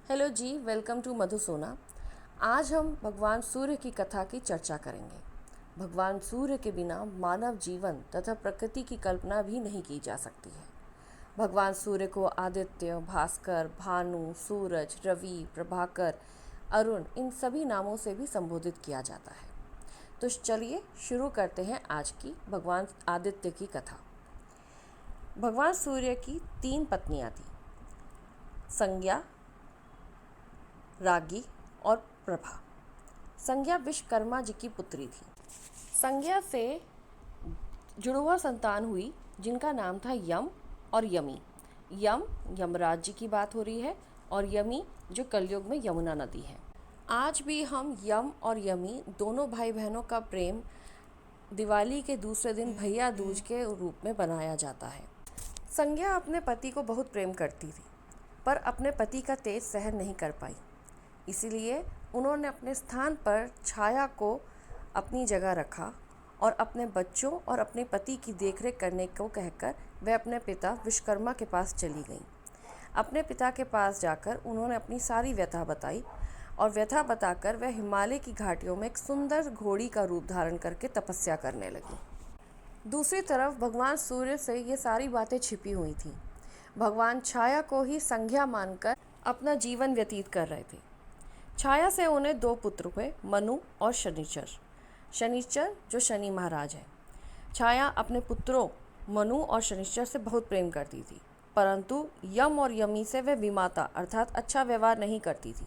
Hello जी, welcome to Madhusona. आज हम भगवान सूर्य की कथा की चर्चा करेंगे। भगवान सूर्य के बिना मानव जीवन तथा प्रकृति की कल्पना भी नहीं की जा सकती है। भगवान सूर्य को आदित्य, भास्कर, भानु, सूरज, रवि, प्रभाकर, अरुण इन सभी नामों से भी संबोधित किया जाता है। तो चलिए शुरू करते हैं आज की भगवान आदित्य की कथा। भगवान सूर्य की 3 पत्नियां थीं, संज्ञा, रागी और प्रभा। संज्ञा विश्वकर्मा जी की पुत्री थी। संज्ञा से जुड़वा संतान हुई जिनका नाम था यम और यमी। यम यमराज जी की बात हो रही है और यमी जो कलयुग में यमुना नदी है। आज भी हम यम और यमी दोनों भाई बहनों का प्रेम दिवाली के दूसरे दिन भैया दूज के रूप में बनाया जाता है। संज्ञा अपने पति को बहुत प्रेम करती थी, पर अपने पति का तेज सहन नहीं कर पाई। इसीलिए उन्होंने अपने स्थान पर छाया को अपनी जगह रखा और अपने बच्चों और अपने पति की देखरेख करने को कहकर वह अपने पिता विश्वकर्मा के पास चली गईं। अपने पिता के पास जाकर उन्होंने अपनी सारी व्यथा बताई और व्यथा बताकर वह हिमालय की घाटियों में एक सुंदर घोड़ी का रूप धारण करके तपस्या करने लगी। दूसरी तरफ भगवान सूर्य से ये सारी बातें छिपी हुई थीं। भगवान छाया को ही संज्ञा मानकर अपना जीवन व्यतीत कर रहे थे। छाया से उन्हें 2 पुत्र हुए, मनु और शनिचर। शनिचर जो शनि महाराज है। छाया अपने पुत्रों मनु और शनिचर से बहुत प्रेम करती थी, परंतु यम और यमी से वह विमाता अर्थात अच्छा व्यवहार नहीं करती थी।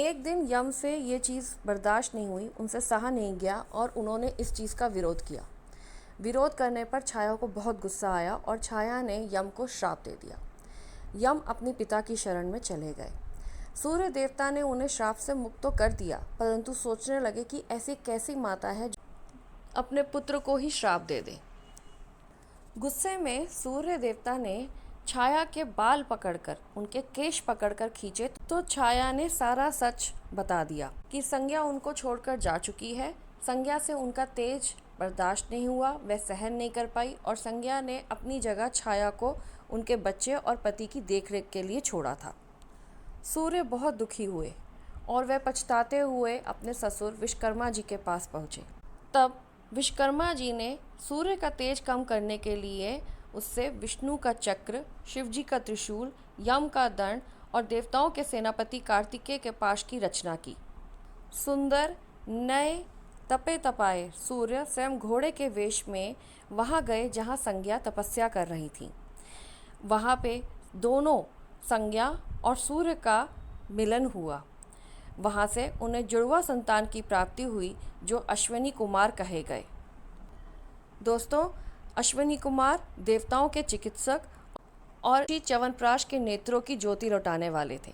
एक दिन यम से ये चीज़ बर्दाश्त नहीं हुई, उनसे सहा नहीं गया और उन्होंने इस चीज़ का विरोध किया। विरोध करने पर छाया को बहुत गुस्सा आया और छाया ने यम को श्राप दे दिया। यम अपने पिता की शरण में चले गए। सूर्य देवता ने उन्हें श्राप से मुक्त तो कर दिया, परंतु सोचने लगे कि ऐसी कैसी माता है जो अपने पुत्र को ही श्राप दे दे। गुस्से में सूर्य देवता ने छाया के बाल पकड़कर उनके केश पकड़कर खींचे तो छाया ने सारा सच बता दिया कि संज्ञा उनको छोड़कर जा चुकी है। संज्ञा से उनका तेज बर्दाश्त नहीं हुआ, वह सहन नहीं कर पाई और संज्ञा ने अपनी जगह छाया को उनके बच्चे और पति की देखरेख के लिए छोड़ा था। सूर्य बहुत दुखी हुए और वह पछताते हुए अपने ससुर विश्वकर्मा जी के पास पहुँचे। तब विश्वकर्मा जी ने सूर्य का तेज कम करने के लिए उससे विष्णु का चक्र, शिव जी का त्रिशूल, यम का दंड और देवताओं के सेनापति कार्तिकेय के पाश की रचना की। सुंदर नए तपे तपाए सूर्य स्वयं घोड़े के वेश में वहाँ गए जहाँ संज्ञा तपस्या कर रही थी। वहाँ पे दोनों संज्ञा और सूर्य का मिलन हुआ। वहाँ से उन्हें जुड़वा संतान की प्राप्ति हुई जो अश्विनी कुमार कहे गए। दोस्तों, अश्विनी कुमार देवताओं के चिकित्सक और च्यवनप्राश के नेत्रों की ज्योति लौटाने वाले थे।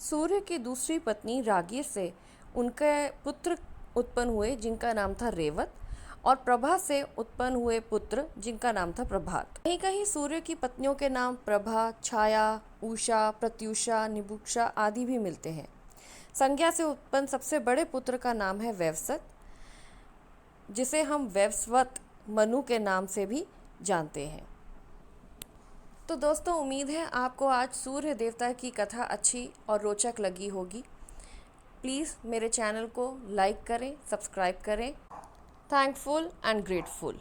सूर्य की दूसरी पत्नी रागी से उनके पुत्र उत्पन्न हुए जिनका नाम था रेवत और प्रभा से उत्पन्न हुए पुत्र जिनका नाम था प्रभात। कहीं कहीं सूर्य की पत्नियों के नाम प्रभा, छाया, उषा, प्रत्युषा, निबुक्षा आदि भी मिलते हैं। संज्ञा से उत्पन्न सबसे बड़े पुत्र का नाम है वैवस्वत, जिसे हम वैवस्वत मनु के नाम से भी जानते हैं। तो दोस्तों, उम्मीद है आपको आज सूर्य देवता की कथा अच्छी और रोचक लगी होगी। प्लीज़ मेरे चैनल को लाइक करें, सब्सक्राइब करें। Thankful and grateful.